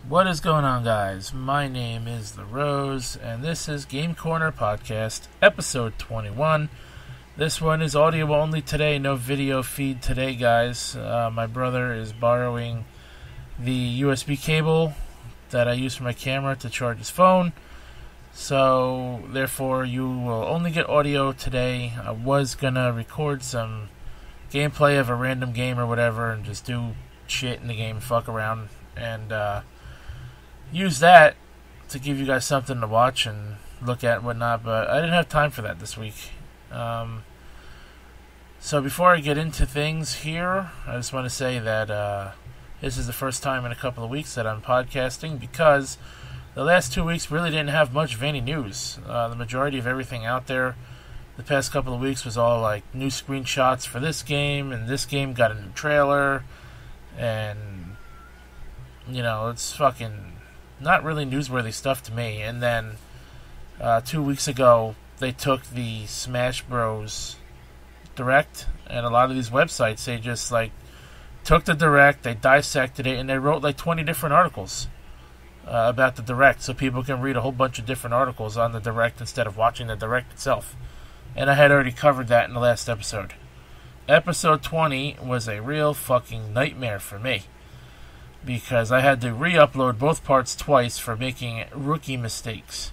What is going on, guys? My name is The Rose, and this is Game Corner Podcast, episode 21. This one is audio only today, no video feed today, guys. My brother is borrowing the USB cable that I use for my camera to charge his phone. So, therefore, you will only get audio today. I was gonna record some gameplay of a random game or whatever and just do shit in the game, fuck around, and use that to give you guys something to watch and look at and whatnot, but I didn't have time for that this week. So before I get into things here, I just want to say that this is the first time in a couple of weeks that I'm podcasting, because the last 2 weeks really didn't have much of any news. The majority of everything out there the past couple of weeks was all like new screenshots for this game, and this game got a new trailer, and you know, it's fucking not really newsworthy stuff to me. And then 2 weeks ago, they took the Smash Bros. Direct, and a lot of these websites, they just like took the Direct, they dissected it, and they wrote like 20 different articles about the Direct, so people can read a whole bunch of different articles on the Direct instead of watching the Direct itself. And I had already covered that in the last episode. Episode 20 was a real fucking nightmare for me, because I had to re-upload both parts twice for making rookie mistakes.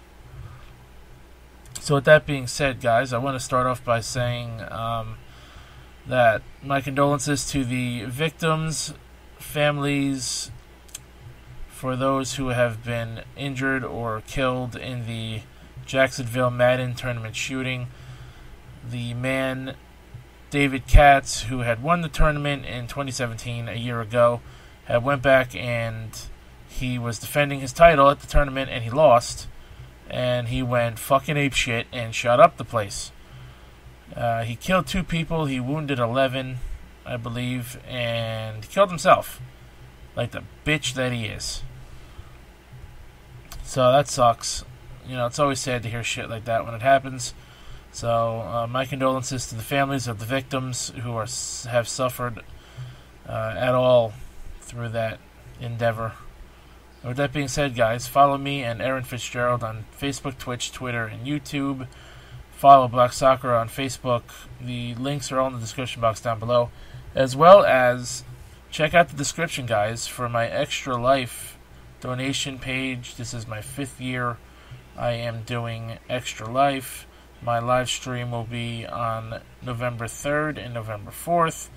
So with that being said, guys, I want to start off by saying that my condolences to the victims, families, for those who have been injured or killed in the Jacksonville Madden tournament shooting. The man, David Katz, who had won the tournament in 2017, a year ago, had went back and he was defending his title at the tournament, and he lost, and he went fucking apeshit and shot up the place. He killed 2 people, he wounded 11, I believe, and he killed himself, like the bitch that he is. So that sucks. You know, it's always sad to hear shit like that when it happens. So my condolences to the families of the victims who have suffered at all through that endeavor. With that being said, guys, follow me and Erin Fitzgerald on Facebook, Twitch, Twitter, and YouTube. Follow Black Sakura on Facebook. The links are all in the description box down below. As well as check out the description, guys, for my Extra Life donation page. This is my 5th year I am doing Extra Life. My live stream will be on November 3rd and November 4th.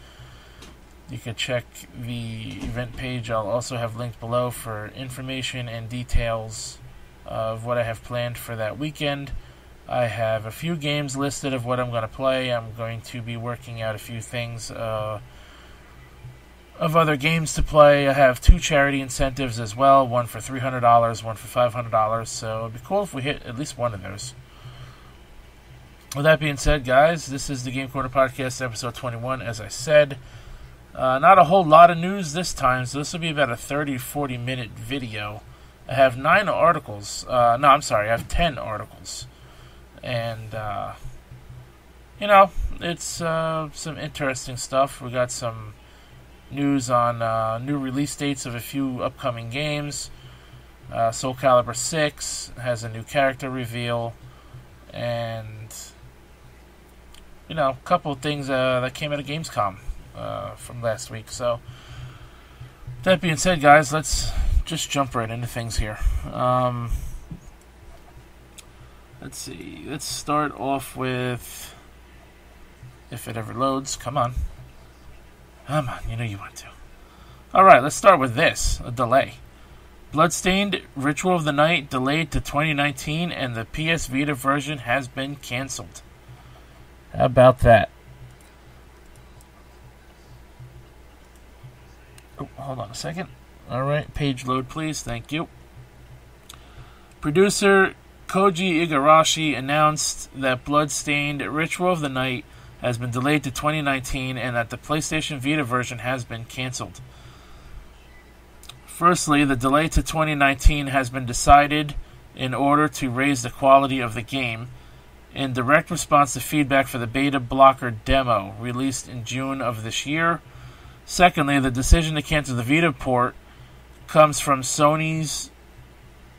You can check the event page. I'll also have linked below for information and details of what I have planned for that weekend. I have a few games listed of what I'm going to play. I'm going to be working out a few things of other games to play. I have 2 charity incentives as well, one for $300, one for $500, so it'd be cool if we hit at least one of those. With that being said, guys, this is the Game Corner Podcast, episode 21, as I said. Not a whole lot of news this time, so this will be about a 30-40 minute video. I have 9 articles. I have 10 articles. And, you know, it's some interesting stuff. We got some news on new release dates of a few upcoming games. Soul Calibur 6 has a new character reveal. And, you know, a couple of things that came out of Gamescom from last week. So, that being said, guys, let's just jump right into things here. Let's see. Let's start off with, if it ever loads. Come on. Come on, you know you want to. Alright, let's start with this. A delay. Bloodstained Ritual of the Night delayed to 2019, and the PS Vita version has been cancelled. How about that? Oh, hold on a second. Alright, page load please. Thank you. Producer Koji Igarashi announced that Bloodstained Ritual of the Night has been delayed to 2019 and that the PlayStation Vita version has been cancelled. Firstly, the delay to 2019 has been decided in order to raise the quality of the game, in direct response to feedback for the beta blocker demo released in June of this year. Secondly, the decision to cancel the Vita port comes from Sony's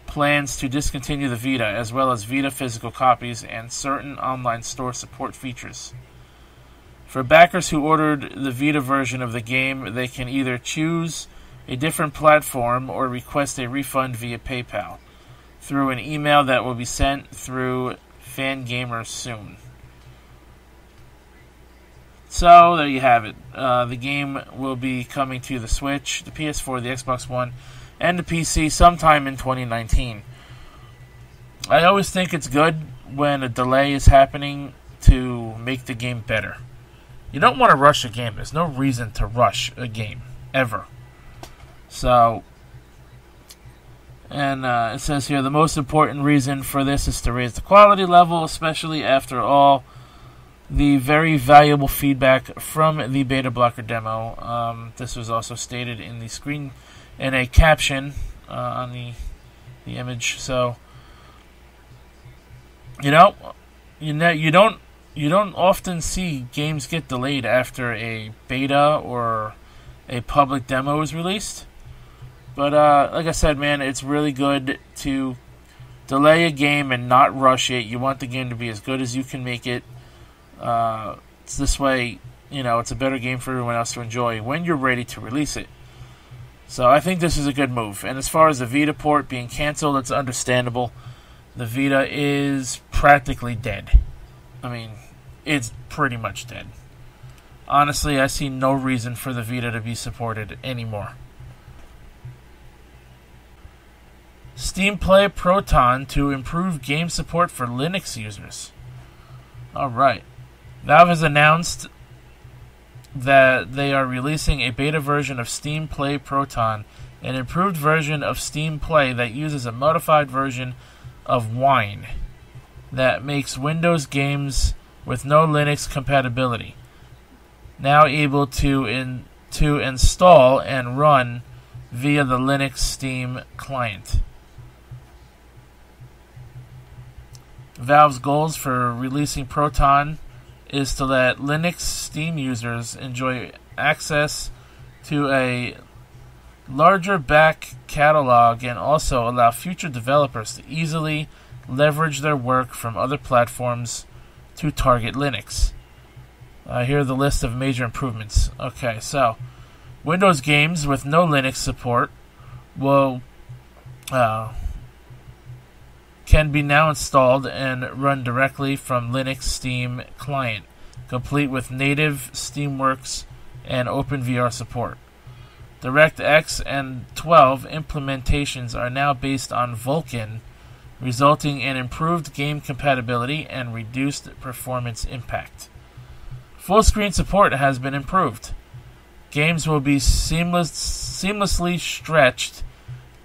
plans to discontinue the Vita, as well as Vita physical copies and certain online store support features. For backers who ordered the Vita version of the game, they can either choose a different platform or request a refund via PayPal through an email that will be sent through Fangamer soon. So, there you have it. The game will be coming to the Switch, the PS4, the Xbox One, and the PC sometime in 2019. I always think it's good when a delay is happening to make the game better. You don't want to rush a game. There's no reason to rush a game, ever. So, and it says here, the most important reason for this is to raise the quality level, especially after all the very valuable feedback from the beta blocker demo. This was also stated in the screen in a caption on the image. So, you don't often see games get delayed after a beta or a public demo is released. But like I said, man, it's really good to delay a game and not rush it. You want the game to be as good as you can make it. It's this way, it's a better game for everyone else to enjoy when you're ready to release it. So I think this is a good move. And as far as the Vita port being canceled, it's understandable. The Vita is practically dead. I mean, it's pretty much dead. Honestly, I see no reason for the Vita to be supported anymore. Steam Play Proton to improve game support for Linux users. Alright. Valve has announced that they are releasing a beta version of Steam Play Proton, an improved version of Steam Play that uses a modified version of Wine that makes Windows games with no Linux compatibility now able to install and run via the Linux Steam client. Valve's goals for releasing Proton is to let Linux Steam users enjoy access to a larger back catalog and also allow future developers to easily leverage their work from other platforms to target Linux. Here are the list of major improvements. Okay, so Windows games with no Linux support will can be now installed and run directly from Linux Steam client, complete with native Steamworks and OpenVR support. DirectX and 12 implementations are now based on Vulkan, resulting in improved game compatibility and reduced performance impact. Full-screen support has been improved. Games will be seamlessly stretched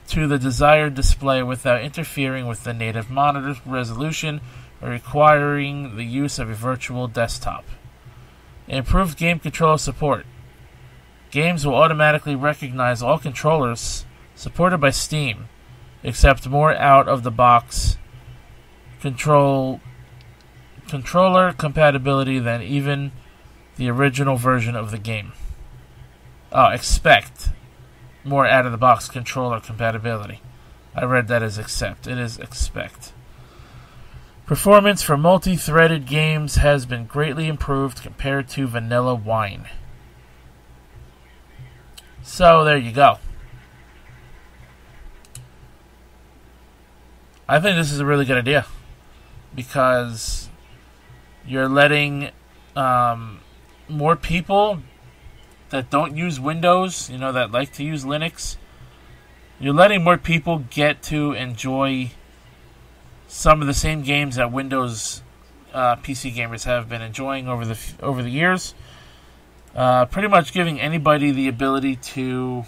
to the desired display without interfering with the native monitor resolution or requiring the use of a virtual desktop. Improved game controller support. Games will automatically recognize all controllers supported by Steam, except more out-of-the-box controller compatibility than even the original version of the game. Expect more out-of-the-box controller compatibility. I read that as accept. It is expect. Performance for multi-threaded games has been greatly improved compared to vanilla Wine. So, there you go. I think this is a really good idea because you're letting more people that don't use Windows, that like to use Linux, you're letting more people get to enjoy some of the same games that Windows PC gamers have been enjoying over the years. Pretty much giving anybody the ability to,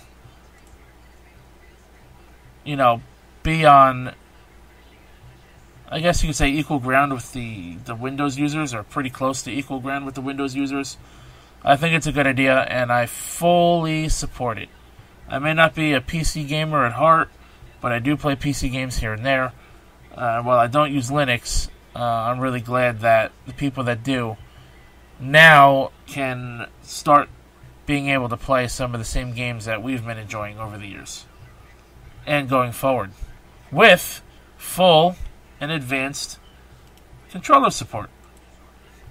be on, I guess you could say, equal ground with the Windows users, or pretty close to equal ground with the Windows users. I think it's a good idea, and I fully support it. I may not be a PC gamer at heart, but I do play PC games here and there. While I don't use Linux, I'm really glad that the people that do now can start being able to play some of the same games that we've been enjoying over the years and going forward with full and advanced controller support.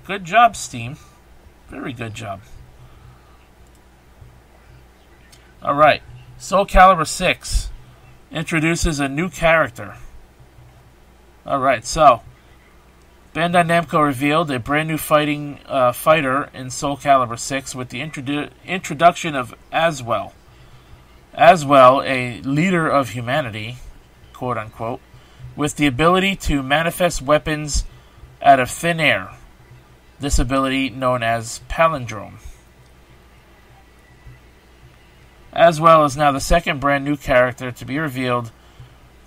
Good job, Steam. Very good job. Alright, Soul Calibur 6 introduces a new character. Alright, so Bandai Namco revealed a brand new fighter in Soul Calibur 6 with the introduction of Aswell. Aswell, a leader of humanity, quote-unquote, with the ability to manifest weapons out of thin air. This ability known as Palindrome. Aswell is now the second brand new character to be revealed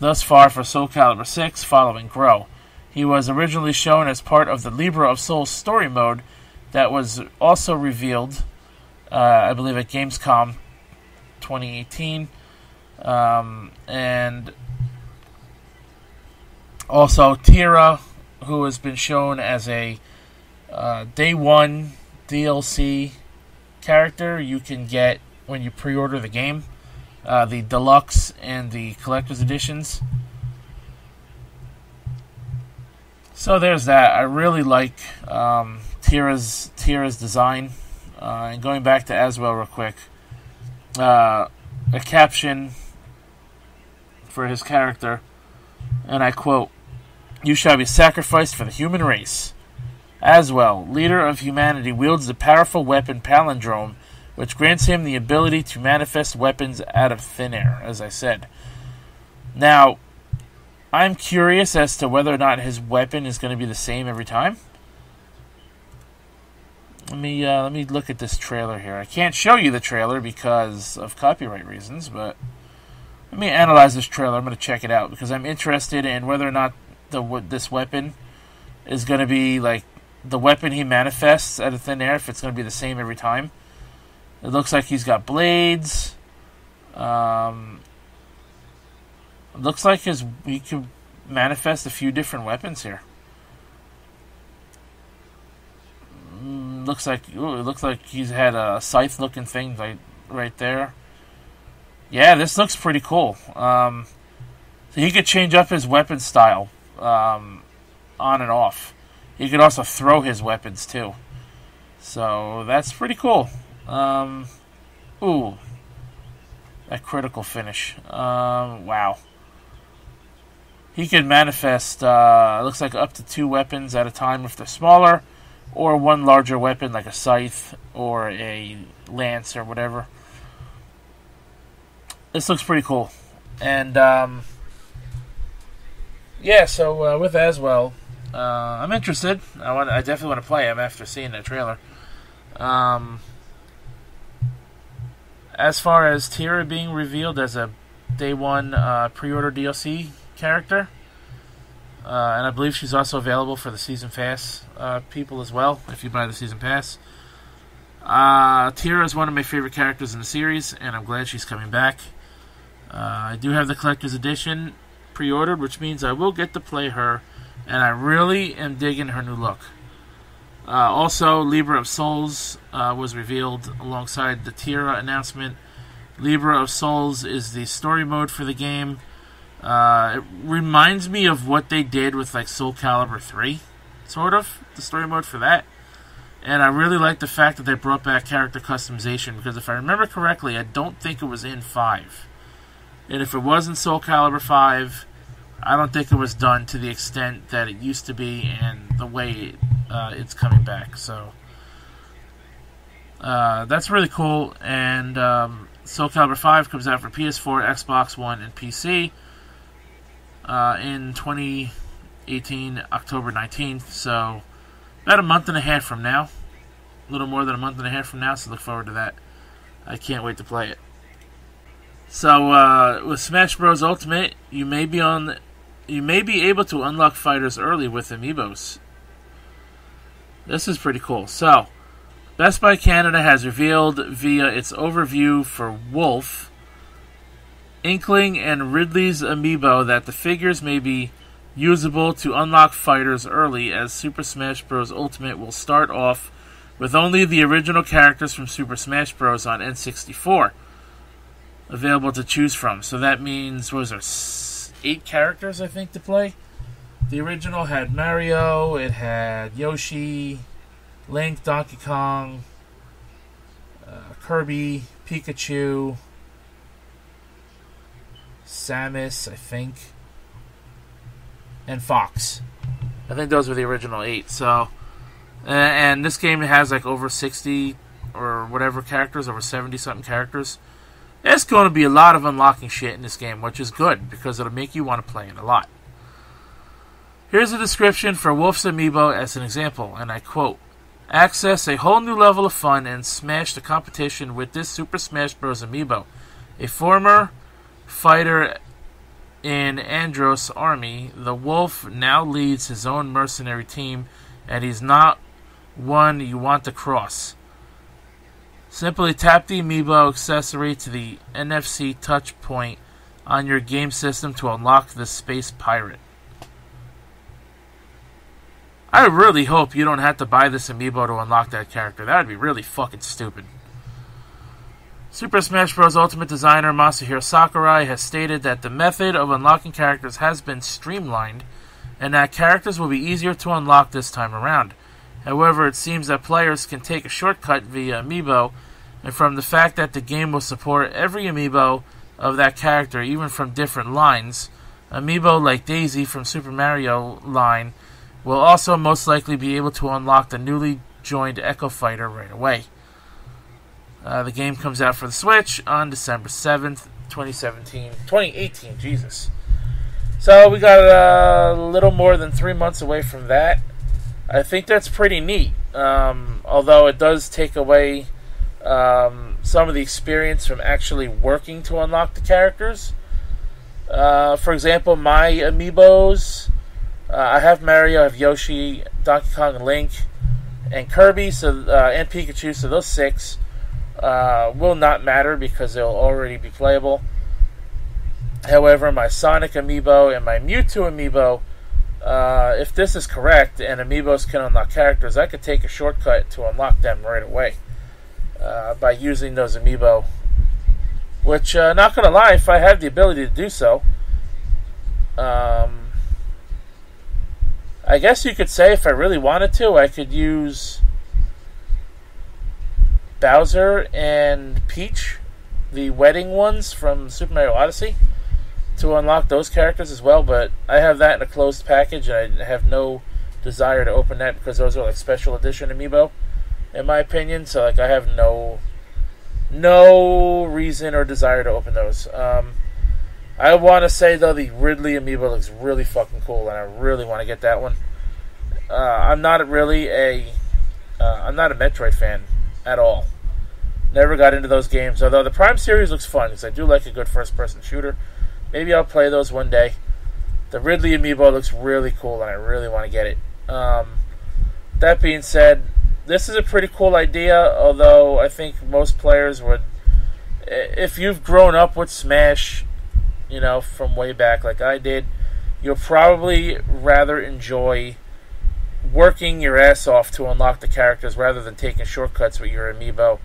thus far for Soul Calibur 6 following Grow. He was originally shown as part of the Libra of Souls story mode that was also revealed, I believe, at Gamescom 2018. And also Tira, who has been shown as a Day 1 DLC character you can get when you pre-order the game. The Deluxe and the Collector's Editions. So there's that. I really like Tira's design. And going back to Aswell real quick, a caption for his character, and I quote, "You shall be sacrificed for the human race." Aswell, leader of humanity, wields the powerful weapon Palindrome, which grants him the ability to manifest weapons out of thin air, as I said. Now, I'm curious as to whether or not his weapon is going to be the same every time. Let me look at this trailer here. I can't show you the trailer because of copyright reasons, but let me analyze this trailer. I'm going to check it out because I'm interested in whether or not this weapon is going to be like the weapon he manifests out of thin air, if it's going to be the same every time. It looks like he's got blades. It looks like he can manifest a few different weapons here. Looks like he's had a scythe-looking thing right there. Yeah, this looks pretty cool. So he could change up his weapon style on and off. He could also throw his weapons too. So that's pretty cool. Ooh, that critical finish. Wow. He can manifest, looks like up to 2 weapons at a time if they're smaller, or one larger weapon like a scythe or a lance or whatever. This looks pretty cool. And, yeah, so with Aswell, I'm interested. I definitely want to play him after seeing that trailer. As far as Tira being revealed as a Day 1 pre-order DLC character, and I believe she's also available for the Season Pass people as well, if you buy the Season Pass. Tira is one of my favorite characters in the series, and I'm glad she's coming back. I do have the Collector's Edition pre-ordered, which means I will get to play her, and I really am digging her new look. Also, Libra of Souls was revealed alongside the Tira announcement. Libra of Souls is the story mode for the game. It reminds me of what they did with like Soul Calibur 3, sort of, the story mode for that. And I really like the fact that they brought back character customization, because if I remember correctly, I don't think it was in 5. And if it was in Soul Calibur 5, I don't think it was done to the extent that it used to be and the way it's coming back. So that's really cool. And Soul Calibur 5 comes out for PS4, Xbox One, and PC in 2018, October 19th. So about a month and a half from now. A little more than a month and a half from now, so look forward to that. I can't wait to play it. So with Smash Bros. Ultimate, you may be able to unlock fighters early with amiibos. This is pretty cool. So, Best Buy Canada has revealed via its overview for Wolf, Inkling, and Ridley's amiibo that the figures may be usable to unlock fighters early, as Super Smash Bros. Ultimate will start off with only the original characters from Super Smash Bros. On N64 available to choose from. So that means, what was there, 8 characters, I think, to play? The original had Mario, it had Yoshi, Link, Donkey Kong, Kirby, Pikachu, Samus, I think, and Fox. I think those were the original 8. So, and this game has like over 60 or whatever characters, over 70-something characters. There's going to be a lot of unlocking shit in this game, which is good, because it'll make you want to play it a lot. Here's a description for Wolf's Amiibo as an example, and I quote, "Access a whole new level of fun and smash the competition with this Super Smash Bros. Amiibo. A former fighter in Andros' army, the Wolf now leads his own mercenary team, and he's not one you want to cross. Simply tap the Amiibo accessory to the NFC touch point on your game system to unlock the Space Pirate." I really hope you don't have to buy this Amiibo to unlock that character. That would be really fucking stupid. Super Smash Bros. Ultimate designer Masahiro Sakurai has stated that the method of unlocking characters has been streamlined, and that characters will be easier to unlock this time around. However, it seems that players can take a shortcut via Amiibo, and from the fact that the game will support every Amiibo of that character, even from different lines, Amiibo like Daisy from Super Mario line will also most likely be able to unlock the newly joined Echo Fighter right away. The game comes out for the Switch on December 7th, 2018, Jesus. So we got a little more than 3 months away from that. I think that's pretty neat, although it does take away some of the experience from actually working to unlock the characters. For example, my Amiibos, I have Mario, I have Yoshi, Donkey Kong, and Link, and Kirby, and Pikachu, so those 6 will not matter because they'll already be playable. However, my Sonic Amiibo and my Mewtwo Amiibo, if this is correct and Amiibos can unlock characters, I could take a shortcut to unlock them right away by using those Amiibo. Which, not gonna lie, if I had the ability to do so, I guess you could say if I really wanted to, I could use Bowser and Peach, the wedding ones from Super Mario Odyssey, to unlock those characters as well, but I have that in a closed package, and I have no desire to open that because those are like special edition Amiibo, in my opinion, so like I have no reason or desire to open those. I want to say, though, the Ridley Amiibo looks really fucking cool, and I really want to get that one. I'm not a Metroid fan at all. Never got into those games, although the Prime series looks fun, because I do like a good first-person shooter. Maybe I'll play those one day. The Ridley Amiibo looks really cool, and I really want to get it. That being said, this is a pretty cool idea, although I think most players would... If you've grown up with Smash, you know, from way back like I did, you'll probably rather enjoy working your ass off to unlock the characters rather than taking shortcuts with your Amiibo.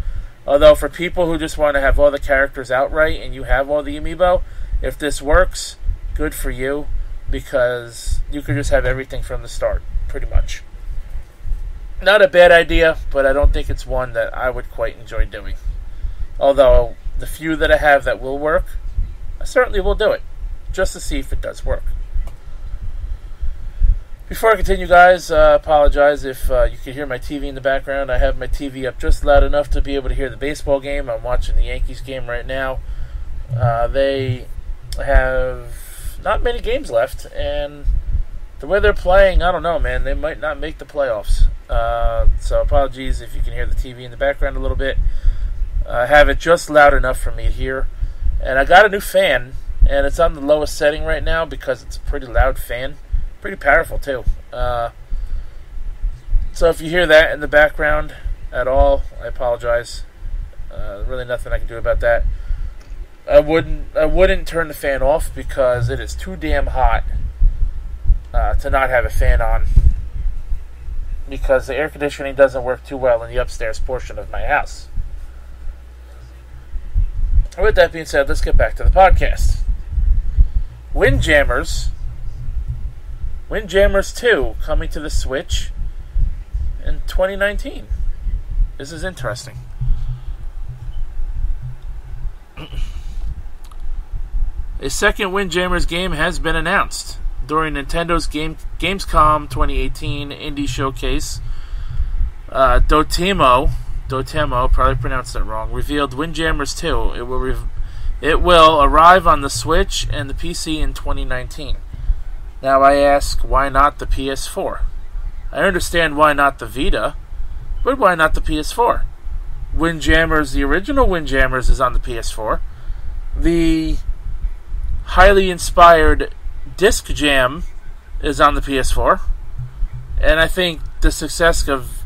Although for people who just want to have all the characters outright and you have all the Amiibo, if this works, good for you, because you could just have everything from the start, pretty much. Not a bad idea, but I don't think it's one that I would quite enjoy doing. Although, the few that I have that will work, I certainly will do it, just to see if it does work. Before I continue, guys, apologize if you can hear my TV in the background. I have my TV up just loud enough to be able to hear the baseball game. I'm watching the Yankees game right now. They have not many games left, and the way they're playing, I don't know, man. They might not make the playoffs. So apologies if you can hear the TV in the background a little bit. I have it just loud enough for me to hear. And I got a new fan, and it's on the lowest setting right now because it's a pretty loud fan. Pretty powerful, too. So if you hear that in the background at all, I apologize. Really nothing I can do about that. I wouldn't turn the fan off because it is too damn hot to not have a fan on. because the air conditioning doesn't work too well in the upstairs portion of my house. With that being said, let's get back to the podcast. Windjammers 2 coming to the Switch in 2019. This is interesting. A second Windjammers game has been announced. During Nintendo's Gamescom 2018 Indie Showcase, Dotemu, probably pronounced that wrong, revealed Windjammers 2. It will arrive on the Switch and the PC in 2019. Now I ask, why not the PS4? I understand why not the Vita, but why not the PS4? Windjammers, the original Windjammers, is on the PS4. The highly inspired Disc Jam is on the PS4, and I think the success of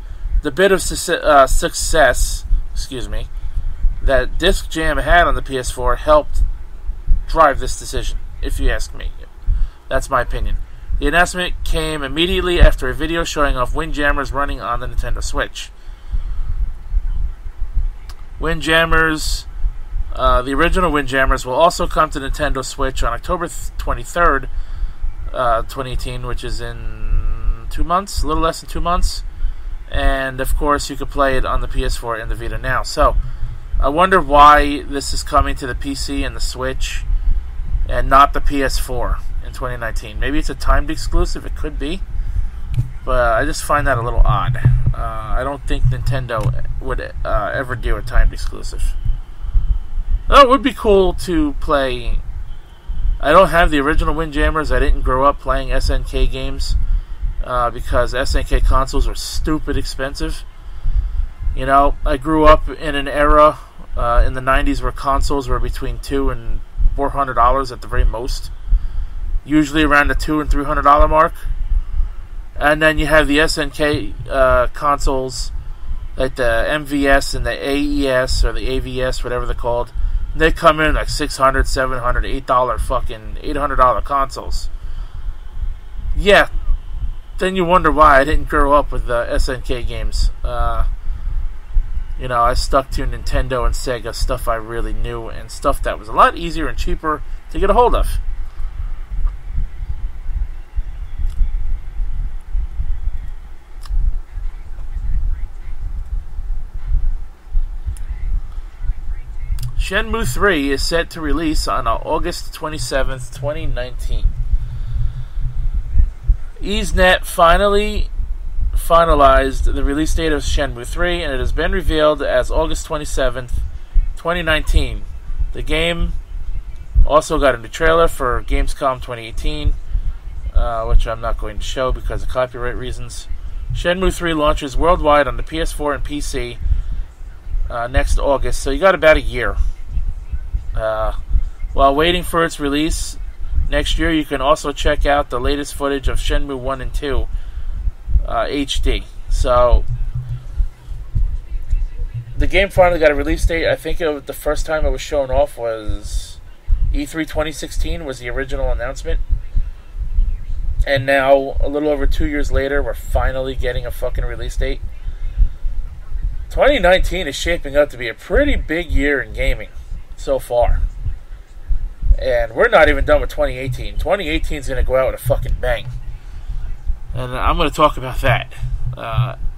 success, that Disc Jam had on the PS4 helped drive this decision, if you ask me. That's my opinion. The announcement came immediately after a video showing off Windjammers running on the Nintendo Switch. Windjammers, the original Windjammers, will also come to Nintendo Switch on October 23rd, 2018, which is in 2 months, a little less than 2 months. And, of course, you can play it on the PS4 and the Vita now. So, I wonder why this is coming to the PC and the Switch and not the PS4 in 2019. Maybe it's a timed exclusive. It could be. But I just find that a little odd. I don't think Nintendo would ever do a timed exclusive. Though it would be cool to play. I don't have the original Windjammers. I didn't grow up playing SNK games because SNK consoles are stupid expensive. You know, I grew up in an era in the 90s where consoles were between $200 and $400 at the very most. Usually around the $200 and $300 mark. And then you have the SNK consoles, like the MVS and the AES or the AVS, whatever they're called. They come in like $600, $700, $8 fucking $800 consoles. Yeah, then you wonder why I didn't grow up with the SNK games. You know, I stuck to Nintendo and Sega, stuff I really knew, and stuff that was a lot easier and cheaper to get a hold of. Shenmue 3 is set to release on August 27th, 2019. EaseNet finally finalized the release date of Shenmue 3, and it has been revealed as August 27th, 2019. The game also got a new trailer for Gamescom 2018, which I'm not going to show because of copyright reasons. Shenmue 3 launches worldwide on the PS4 and PC next August, so you got about a year. While waiting for its release next year, you can also check out the latest footage of Shenmue 1 and 2 HD. So, the game finally got a release date. I think the first time it was shown off was E3 2016 was the original announcement. And now, a little over 2 years later, we're finally getting a fucking release date. 2019 is shaping up to be a pretty big year in gaming so far. And we're not even done with 2018. 2018 is going to go out with a fucking bang. And I'm going to talk about that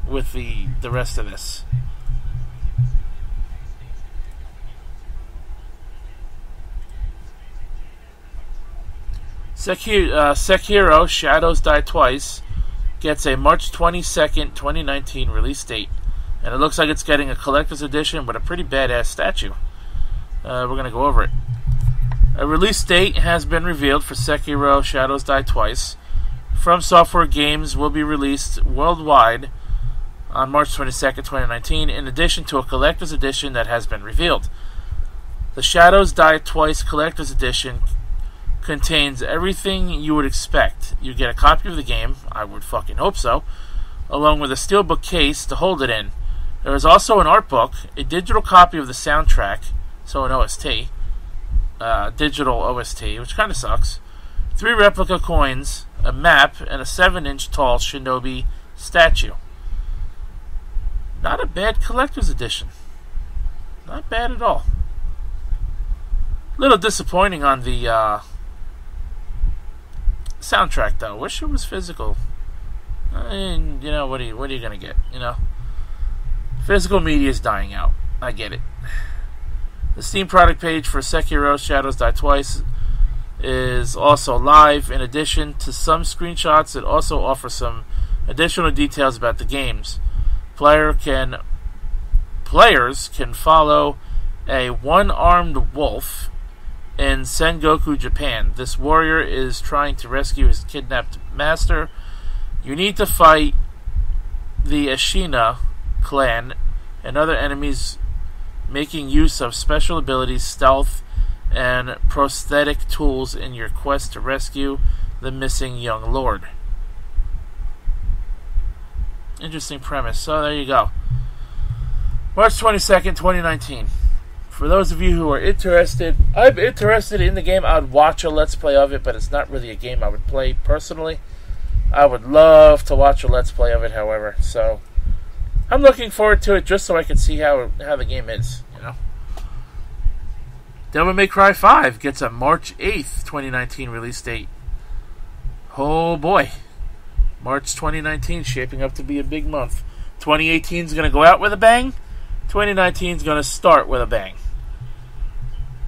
with the rest of this. Sekiro Shadows Die Twice gets a March 22nd, 2019 release date. And it looks like it's getting a collector's edition with a pretty badass statue. We're going to go over it. A release date has been revealed for Sekiro Shadows Die Twice. From Software games will be released worldwide on March 22nd, 2019, in addition to a collector's edition that has been revealed. The Shadows Die Twice collector's edition contains everything you would expect. You get a copy of the game, I would fucking hope so, along with a steelbook case to hold it in. There is also an art book, a digital copy of the soundtrack, so an OST, digital OST, which kind of sucks, 3 replica coins, a map, and a 7-inch tall Shinobi statue. Not a bad collector's edition. Not bad at all. A little disappointing on the soundtrack, though. Wish it was physical. And, you know, what are you going to get, you know? Physical media is dying out. I get it. The Steam product page for Sekiro Shadows Die Twice is also live. In addition to some screenshots, it also offers some additional details about the games. Players can follow a one-armed wolf in Sengoku, Japan. This warrior is trying to rescue his kidnapped master. You need to fight the Ashina clan and other enemies, making use of special abilities, stealth, and prosthetic tools in your quest to rescue the missing young lord. Interesting premise. So there you go. March 22nd, 2019. For those of you who are interested, I'm interested in the game. I would watch a Let's Play of it, but it's not really a game I would play personally. I would love to watch a Let's Play of it, however. So I'm looking forward to it just so I can see how the game is, you know. Devil May Cry 5 gets a March 8th, 2019 release date. Oh boy. March 2019 shaping up to be a big month. 2018 is going to go out with a bang. 2019 is going to start with a bang.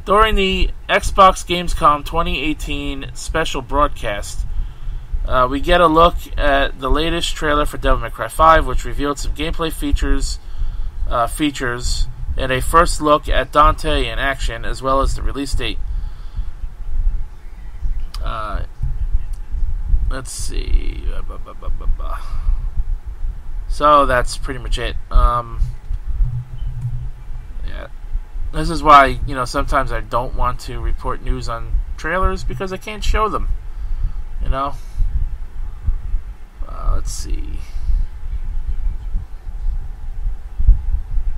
During the Xbox Gamescom 2018 special broadcast, we get a look at the latest trailer for Devil May Cry 5, which revealed some gameplay features, and a first look at Dante in action, as well as the release date. Let's see. So that's pretty much it. Yeah. This is why, you know, sometimes I don't want to report news on trailers because I can't show them. You know? Let's see.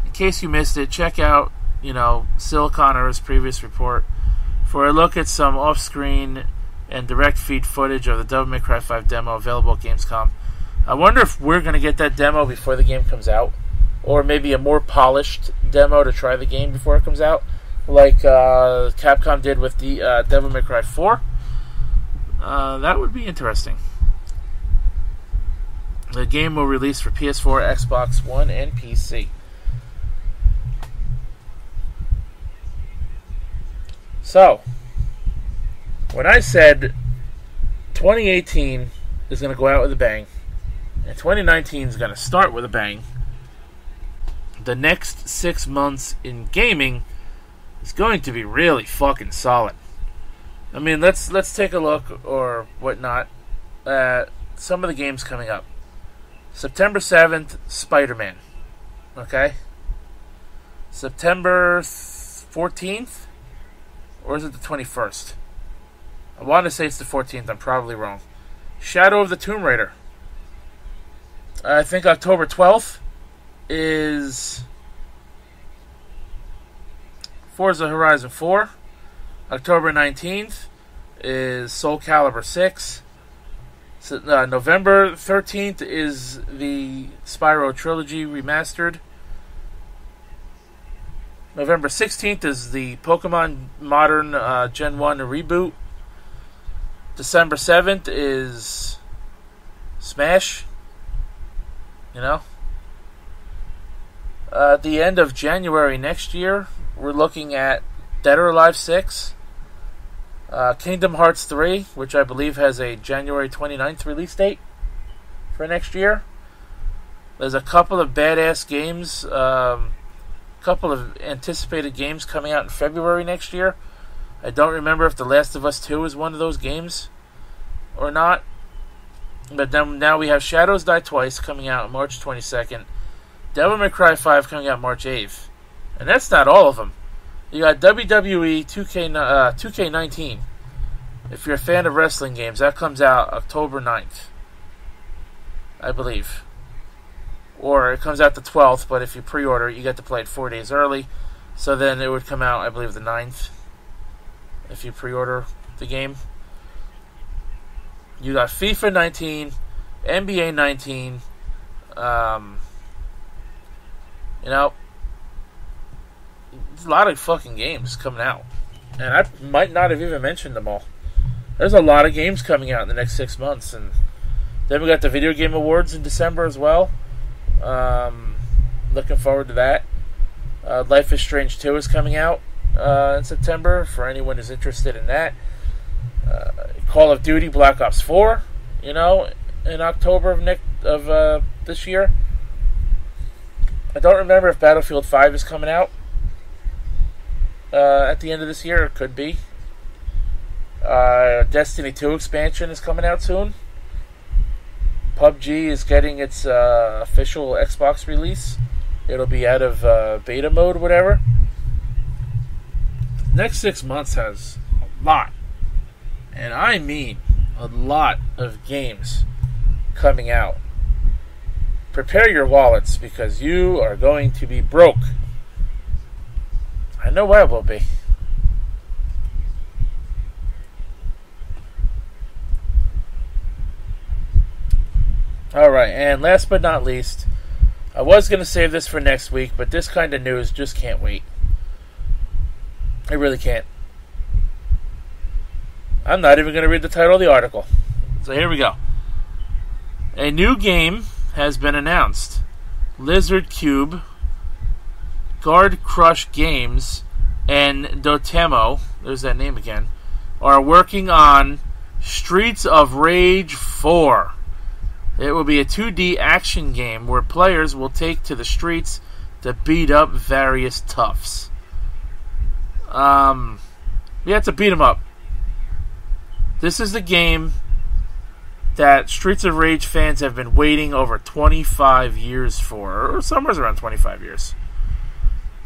In case you missed it, check out, you know, Siliconer's previous report for a look at some off-screen and direct feed footage of the Devil May Cry 5 demo available at Gamescom. I wonder if we're going to get that demo before the game comes out, or maybe a more polished demo to try the game before it comes out, like Capcom did with the Devil May Cry 4. That would be interesting. The game will release for PS4, Xbox One, and PC. So, when I said 2018 is going to go out with a bang, and 2019 is going to start with a bang, the next 6 months in gaming is going to be really fucking solid. I mean, let's take a look, or whatnot, at some of the games coming up. September 7th, Spider-Man. Okay? September 14th? Or is it the 21st? I want to say it's the 14th. I'm probably wrong. Shadow of the Tomb Raider. I think October 12th is Forza Horizon 4. October 19th is Soul Calibur 6. So, November 13th is the Spyro Trilogy Remastered. November 16th is the Pokemon Modern Gen 1 reboot. December 7th is Smash. You know? At the end of January next year, we're looking at Dead or Alive 6. Kingdom Hearts 3, which I believe has a January 29th release date for next year. There's a couple of badass games, couple of anticipated games coming out in February next year. I don't remember if The Last of Us 2 is one of those games or not. But then now we have Shadows Die Twice coming out on March 22nd. Devil May Cry 5 coming out March 8th. And that's not all of them. You got WWE 2K19. If you're a fan of wrestling games, that comes out October 9th. I believe. Or it comes out the 12th, but if you pre-order, you get to play it 4 days early. So then it would come out, I believe, the 9th. If you pre-order the game. You got FIFA 19, NBA 19, You know, there's a lot of fucking games coming out. And I might not have even mentioned them all. There's a lot of games coming out in the next 6 months. And then we got the Video Game Awards in December as well. Looking forward to that. Life is Strange 2 is coming out in September for anyone who's interested in that. Call of Duty Black Ops 4, in October of this year. I don't remember if Battlefield 5 is coming out at the end of this year. It could be. Destiny 2 expansion is coming out soon. PUBG is getting its official Xbox release. It'll be out of beta mode, whatever. Next 6 months has a lot, and I mean a lot of games coming out. Prepare your wallets because you are going to be broke. I know I will be. Alright, and last but not least, I was going to save this for next week, but this kind of news just can't wait. It really can't. I'm not even going to read the title of the article. So here we go. A new game has been announced. Lizard Cube, Guard Crush Games, and Dotemu, there's that name again, are working on Streets of Rage 4. It will be a 2D action game where players will take to the streets to beat up various toughs. We have to beat them up. This is the game that Streets of Rage fans have been waiting over 25 years for, or somewhere around 25 years.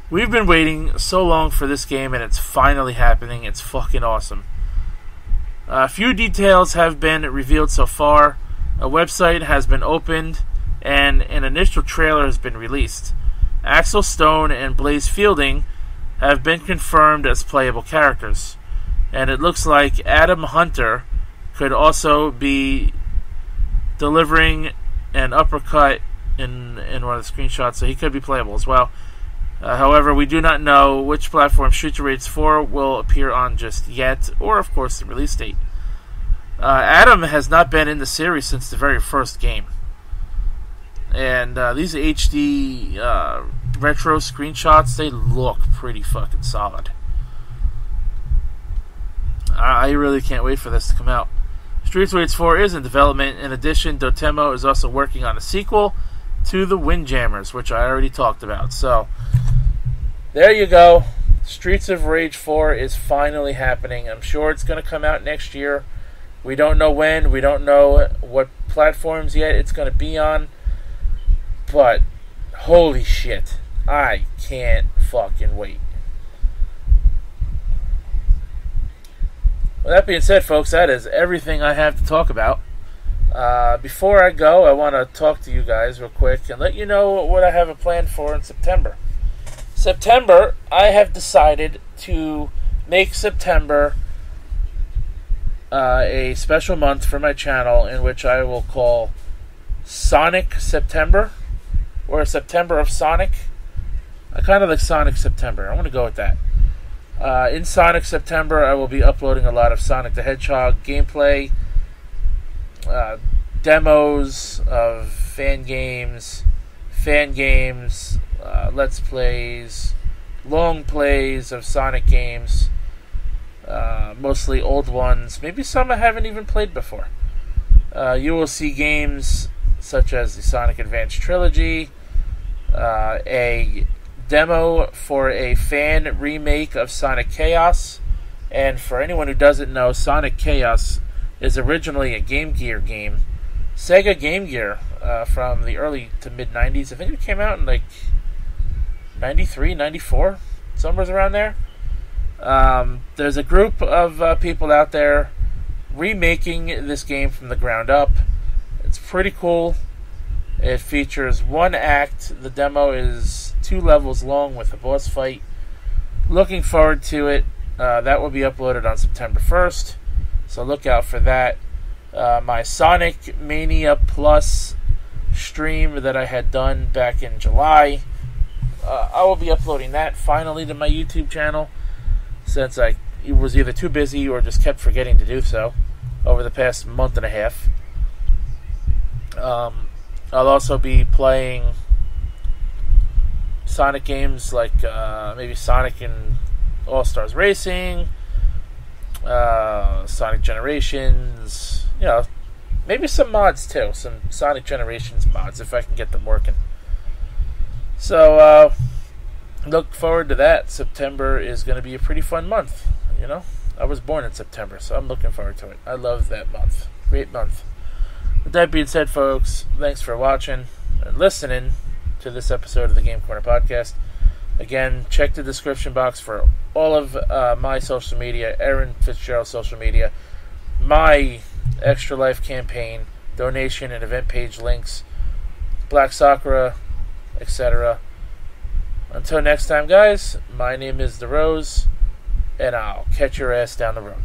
We've been waiting so long for this game, and it's finally happening. It's fucking awesome. A few details have been revealed so far. A website has been opened, and an initial trailer has been released. Axel Stone and Blaze Fielding have been confirmed as playable characters, and it looks like Adam Hunter could also be delivering an uppercut in one of the screenshots, so he could be playable as well. However, we do not know which platform Streets of Rage 4 will appear on just yet, or of course the release date. Adam has not been in the series since the very first game. And these HD retro screenshots, they look pretty fucking solid. I really can't wait for this to come out. Streets of Rage 4 is in development. In addition, Dotemu is also working on a sequel to the Windjammers, which I already talked about. So, there you go. Streets of Rage 4 is finally happening. I'm sure it's going to come out next year. We don't know when. We don't know what platforms yet it's going to be on. But, holy shit. I can't fucking wait. Well, that being said, folks, that is everything I have to talk about. Before I go, I want to talk to you guys real quick and let you know what I have a plan for in September. September, I have decided to make September a special month for my channel in which I will call Sonic September, or September of Sonic. I kind of like Sonic September. I want to go with that. In Sonic September, I will be uploading a lot of Sonic the Hedgehog gameplay, demos of fan games, let's plays, long plays of Sonic games, mostly old ones, maybe some I haven't even played before. You will see games such as the Sonic Advance Trilogy, a demo for a fan remake of Sonic Chaos. And for anyone who doesn't know, Sonic Chaos is originally a Game Gear game. Sega Game Gear from the early to mid-90s. I think it came out in like 93, 94, somewhere around there. There's a group of people out there remaking this game from the ground up. It's pretty cool. It features one act. The demo is 2 levels long with a boss fight. Looking forward to it. That will be uploaded on September 1st, so look out for that. My Sonic Mania Plus stream that I had done back in July I will be uploading that finally to my YouTube channel, since I was either too busy or just kept forgetting to do so over the past month and a half. I'll also be playing Sonic games like maybe Sonic and All-Stars Racing, Sonic Generations, maybe some mods too, some Sonic Generations mods if I can get them working. So, look forward to that. September is going to be a pretty fun month, I was born in September, so I'm looking forward to it. I love that month. Great month. With that being said, folks, thanks for watching and listening to this episode of the Game Corner Podcast. Again, check the description box for all of my social media, Erin Fitzgerald social media, my Extra Life campaign, donation and event page links, Black Sakura, etc. Until next time, guys, my name is The Rose, and I'll catch your ass down the road.